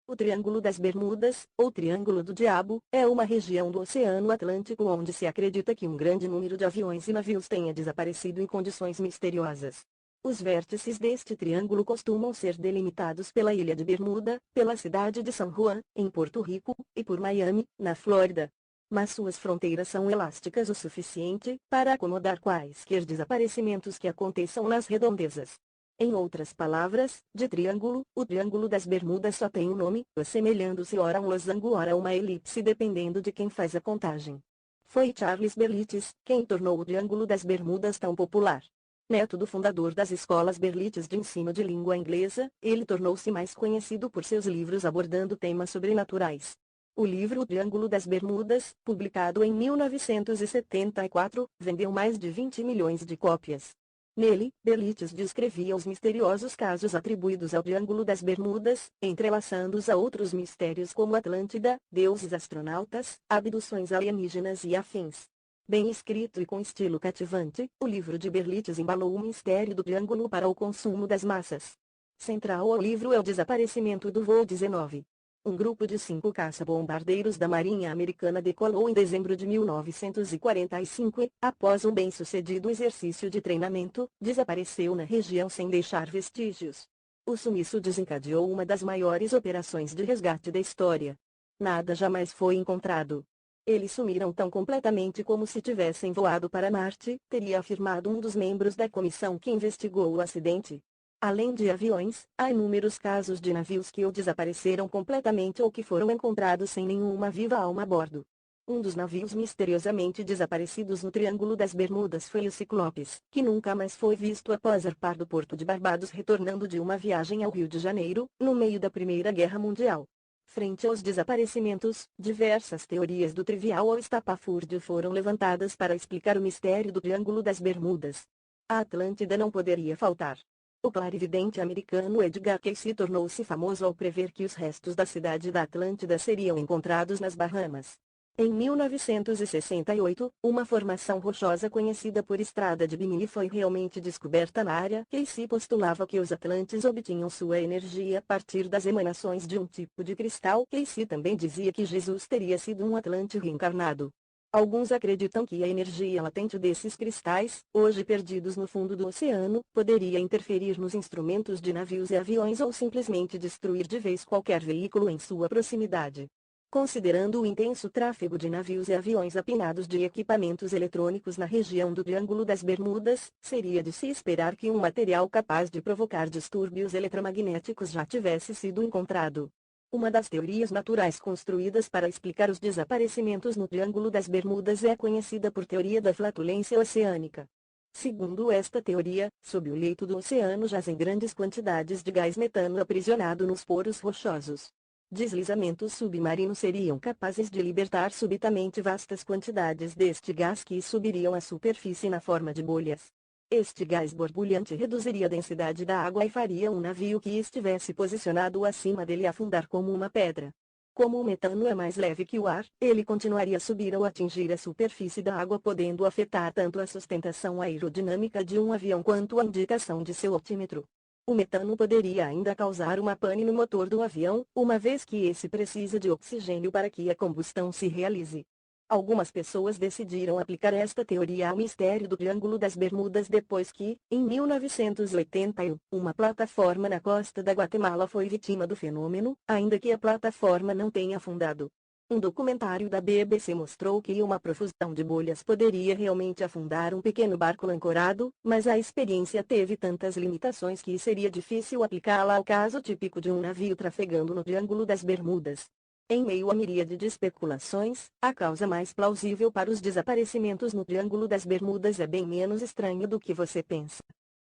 O Triângulo das Bermudas, ou Triângulo do Diabo, é uma região do Oceano Atlântico onde se acredita que um grande número de aviões e navios tenha desaparecido em condições misteriosas. Os vértices deste triângulo costumam ser delimitados pela Ilha de Bermuda, pela cidade de San Juan, em Porto Rico, e por Miami, na Flórida. Mas suas fronteiras são elásticas o suficiente para acomodar quaisquer desaparecimentos que aconteçam nas redondezas. Em outras palavras, de triângulo, o Triângulo das Bermudas só tem um nome, assemelhando-se ora a um losango ora a uma elipse dependendo de quem faz a contagem. Foi Charles Berlitz quem tornou o Triângulo das Bermudas tão popular. Neto do fundador das escolas Berlitz de ensino de língua inglesa, ele tornou-se mais conhecido por seus livros abordando temas sobrenaturais. O livro O Triângulo das Bermudas, publicado em 1974, vendeu mais de 20 milhões de cópias. Nele, Berlitz descrevia os misteriosos casos atribuídos ao Triângulo das Bermudas, entrelaçando-os a outros mistérios como Atlântida, deuses astronautas, abduções alienígenas e afins. Bem escrito e com estilo cativante, o livro de Berlitz embalou o mistério do Triângulo para o consumo das massas. Central ao livro é o desaparecimento do voo 19. Um grupo de 5 caça-bombardeiros da Marinha Americana decolou em dezembro de 1945 e, após um bem-sucedido exercício de treinamento, desapareceu na região sem deixar vestígios. O sumiço desencadeou uma das maiores operações de resgate da história. Nada jamais foi encontrado. Eles sumiram tão completamente como se tivessem voado para Marte, teria afirmado um dos membros da comissão que investigou o acidente. Além de aviões, há inúmeros casos de navios que ou desapareceram completamente ou que foram encontrados sem nenhuma viva alma a bordo. Um dos navios misteriosamente desaparecidos no Triângulo das Bermudas foi o Ciclopes, que nunca mais foi visto após zarpar do porto de Barbados retornando de uma viagem ao Rio de Janeiro, no meio da Primeira Guerra Mundial. Frente aos desaparecimentos, diversas teorias do trivial ou estapafúrdio foram levantadas para explicar o mistério do Triângulo das Bermudas. A Atlântida não poderia faltar. O clarividente americano Edgar Cayce tornou-se famoso ao prever que os restos da cidade da Atlântida seriam encontrados nas Bahamas. Em 1968, uma formação rochosa conhecida por Estrada de Bimini foi realmente descoberta na área. Cayce postulava que os atlantes obtinham sua energia a partir das emanações de um tipo de cristal. Cayce também dizia que Jesus teria sido um atlante reencarnado. Alguns acreditam que a energia latente desses cristais, hoje perdidos no fundo do oceano, poderia interferir nos instrumentos de navios e aviões ou simplesmente destruir de vez qualquer veículo em sua proximidade. Considerando o intenso tráfego de navios e aviões apinados de equipamentos eletrônicos na região do Triângulo das Bermudas, seria de se esperar que um material capaz de provocar distúrbios eletromagnéticos já tivesse sido encontrado. Uma das teorias naturais construídas para explicar os desaparecimentos no Triângulo das Bermudas é conhecida por teoria da flatulência oceânica. Segundo esta teoria, sob o leito do oceano jazem grandes quantidades de gás metano aprisionado nos poros rochosos. Deslizamentos submarinos seriam capazes de libertar subitamente vastas quantidades deste gás que subiriam à superfície na forma de bolhas. Este gás borbulhante reduziria a densidade da água e faria um navio que estivesse posicionado acima dele afundar como uma pedra. Como o metano é mais leve que o ar, ele continuaria a subir ao atingir a superfície da água, podendo afetar tanto a sustentação aerodinâmica de um avião quanto a indicação de seu altímetro. O metano poderia ainda causar uma pane no motor do avião, uma vez que esse precisa de oxigênio para que a combustão se realize. Algumas pessoas decidiram aplicar esta teoria ao mistério do Triângulo das Bermudas depois que, em 1981, uma plataforma na costa da Guatemala foi vítima do fenômeno, ainda que a plataforma não tenha afundado. Um documentário da BBC mostrou que uma profusão de bolhas poderia realmente afundar um pequeno barco ancorado, mas a experiência teve tantas limitações que seria difícil aplicá-la ao caso típico de um navio trafegando no Triângulo das Bermudas. Em meio à miríade de especulações, a causa mais plausível para os desaparecimentos no Triângulo das Bermudas é bem menos estranha do que você pensa.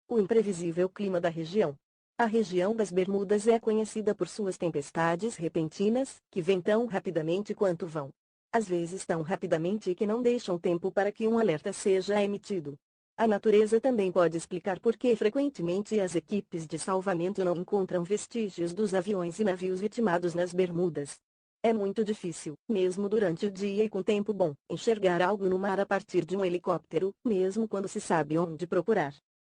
O imprevisível clima da região. A região das Bermudas é conhecida por suas tempestades repentinas, que vêm tão rapidamente quanto vão. Às vezes tão rapidamente que não deixam tempo para que um alerta seja emitido. A natureza também pode explicar por que frequentemente as equipes de salvamento não encontram vestígios dos aviões e navios vitimados nas Bermudas. É muito difícil, mesmo durante o dia e com tempo bom, enxergar algo no mar a partir de um helicóptero, mesmo quando se sabe onde procurar.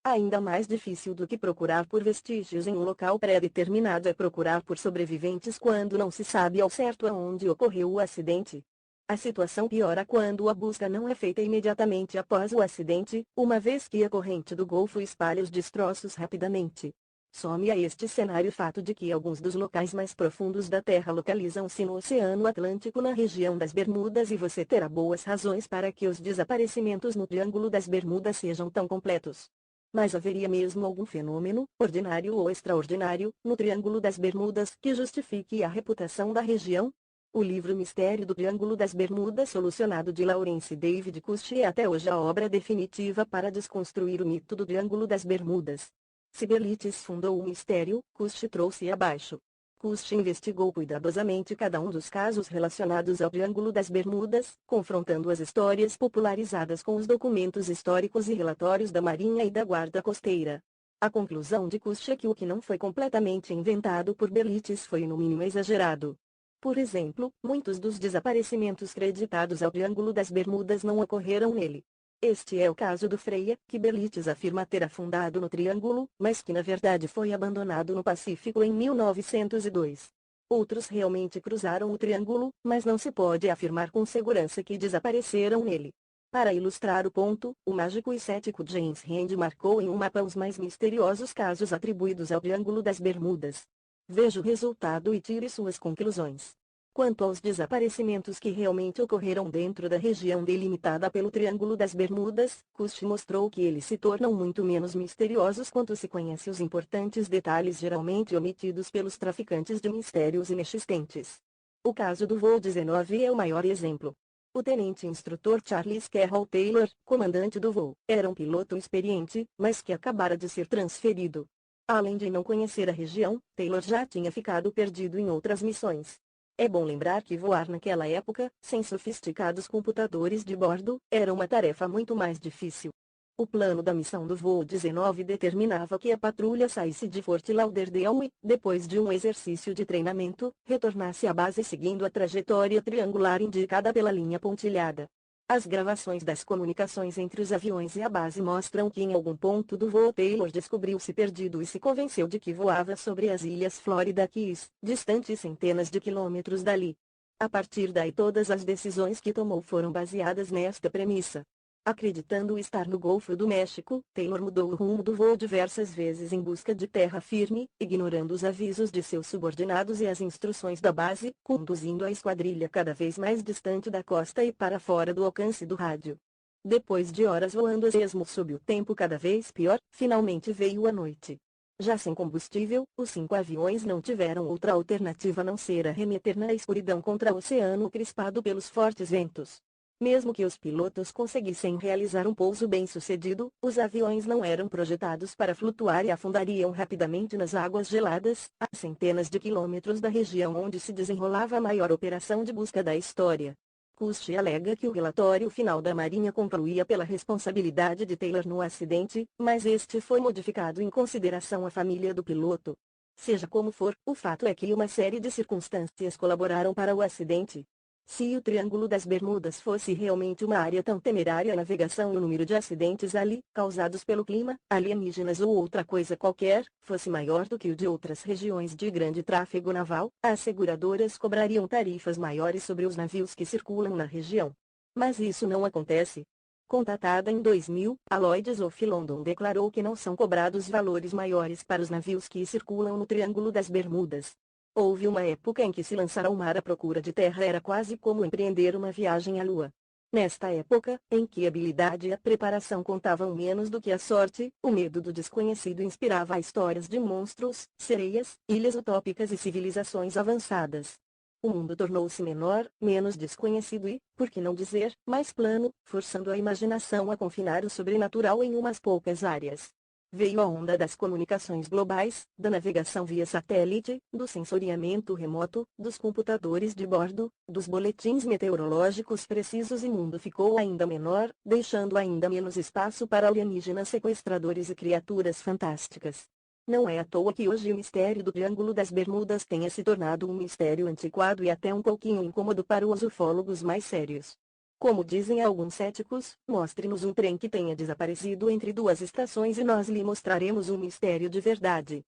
Ainda mais difícil do que procurar por vestígios em um local pré-determinado é procurar por sobreviventes quando não se sabe ao certo aonde ocorreu o acidente. A situação piora quando a busca não é feita imediatamente após o acidente, uma vez que a corrente do Golfo espalha os destroços rapidamente. Some a este cenário o fato de que alguns dos locais mais profundos da Terra localizam-se no Oceano Atlântico na região das Bermudas e você terá boas razões para que os desaparecimentos no Triângulo das Bermudas sejam tão completos. Mas haveria mesmo algum fenômeno, ordinário ou extraordinário, no Triângulo das Bermudas que justifique a reputação da região? O livro Mistério do Triângulo das Bermudas solucionado de Lawrence David Cust é até hoje a obra definitiva para desconstruir o mito do Triângulo das Bermudas. Se Berlitz fundou o mistério, Cust trouxe abaixo. Cust investigou cuidadosamente cada um dos casos relacionados ao Triângulo das Bermudas, confrontando as histórias popularizadas com os documentos históricos e relatórios da Marinha e da Guarda Costeira. A conclusão de Cust é que o que não foi completamente inventado por Berlitz foi no mínimo exagerado. Por exemplo, muitos dos desaparecimentos creditados ao Triângulo das Bermudas não ocorreram nele. Este é o caso do Freia, que Berlitz afirma ter afundado no Triângulo, mas que na verdade foi abandonado no Pacífico em 1902. Outros realmente cruzaram o Triângulo, mas não se pode afirmar com segurança que desapareceram nele. Para ilustrar o ponto, o mágico e cético James Randi marcou em um mapa os mais misteriosos casos atribuídos ao Triângulo das Bermudas. Veja o resultado e tire suas conclusões. Quanto aos desaparecimentos que realmente ocorreram dentro da região delimitada pelo Triângulo das Bermudas, Cust mostrou que eles se tornam muito menos misteriosos quanto se conhece os importantes detalhes geralmente omitidos pelos traficantes de mistérios inexistentes. O caso do voo 19 é o maior exemplo. O tenente-instrutor Charles Carroll Taylor, comandante do voo, era um piloto experiente, mas que acabara de ser transferido. Além de não conhecer a região, Taylor já tinha ficado perdido em outras missões. É bom lembrar que voar naquela época, sem sofisticados computadores de bordo, era uma tarefa muito mais difícil. O plano da missão do voo 19 determinava que a patrulha saísse de Fort Lauderdale e, depois de um exercício de treinamento, retornasse à base seguindo a trajetória triangular indicada pela linha pontilhada. As gravações das comunicações entre os aviões e a base mostram que em algum ponto do voo Taylor descobriu-se perdido e se convenceu de que voava sobre as ilhas Florida Keys, distantes centenas de quilômetros dali. A partir daí todas as decisões que tomou foram baseadas nesta premissa. Acreditando estar no Golfo do México, Taylor mudou o rumo do voo diversas vezes em busca de terra firme, ignorando os avisos de seus subordinados e as instruções da base, conduzindo a esquadrilha cada vez mais distante da costa e para fora do alcance do rádio. Depois de horas voando a esmo sob o tempo cada vez pior, finalmente veio a noite. Já sem combustível, os 5 aviões não tiveram outra alternativa a não ser arremeter na escuridão contra o oceano crispado pelos fortes ventos. Mesmo que os pilotos conseguissem realizar um pouso bem-sucedido, os aviões não eram projetados para flutuar e afundariam rapidamente nas águas geladas, a centenas de quilômetros da região onde se desenrolava a maior operação de busca da história. Cust alega que o relatório final da Marinha concluía pela responsabilidade de Taylor no acidente, mas este foi modificado em consideração à família do piloto. Seja como for, o fato é que uma série de circunstâncias colaboraram para o acidente. Se o Triângulo das Bermudas fosse realmente uma área tão temerária à navegação e o número de acidentes ali, causados pelo clima, alienígenas ou outra coisa qualquer, fosse maior do que o de outras regiões de grande tráfego naval, as seguradoras cobrariam tarifas maiores sobre os navios que circulam na região. Mas isso não acontece. Contatada em 2000, a Lloyd's of London declarou que não são cobrados valores maiores para os navios que circulam no Triângulo das Bermudas. Houve uma época em que se lançar ao mar à procura de terra era quase como empreender uma viagem à lua. Nesta época, em que a habilidade e a preparação contavam menos do que a sorte, o medo do desconhecido inspirava histórias de monstros, sereias, ilhas utópicas e civilizações avançadas. O mundo tornou-se menor, menos desconhecido e, por que não dizer, mais plano, forçando a imaginação a confinar o sobrenatural em umas poucas áreas. Veio a onda das comunicações globais, da navegação via satélite, do sensoriamento remoto, dos computadores de bordo, dos boletins meteorológicos precisos e o mundo ficou ainda menor, deixando ainda menos espaço para alienígenas sequestradores e criaturas fantásticas. Não é à toa que hoje o mistério do Triângulo das Bermudas tenha se tornado um mistério antiquado e até um pouquinho incômodo para os ufólogos mais sérios. Como dizem alguns céticos, mostre-nos um trem que tenha desaparecido entre duas estações e nós lhe mostraremos um mistério de verdade.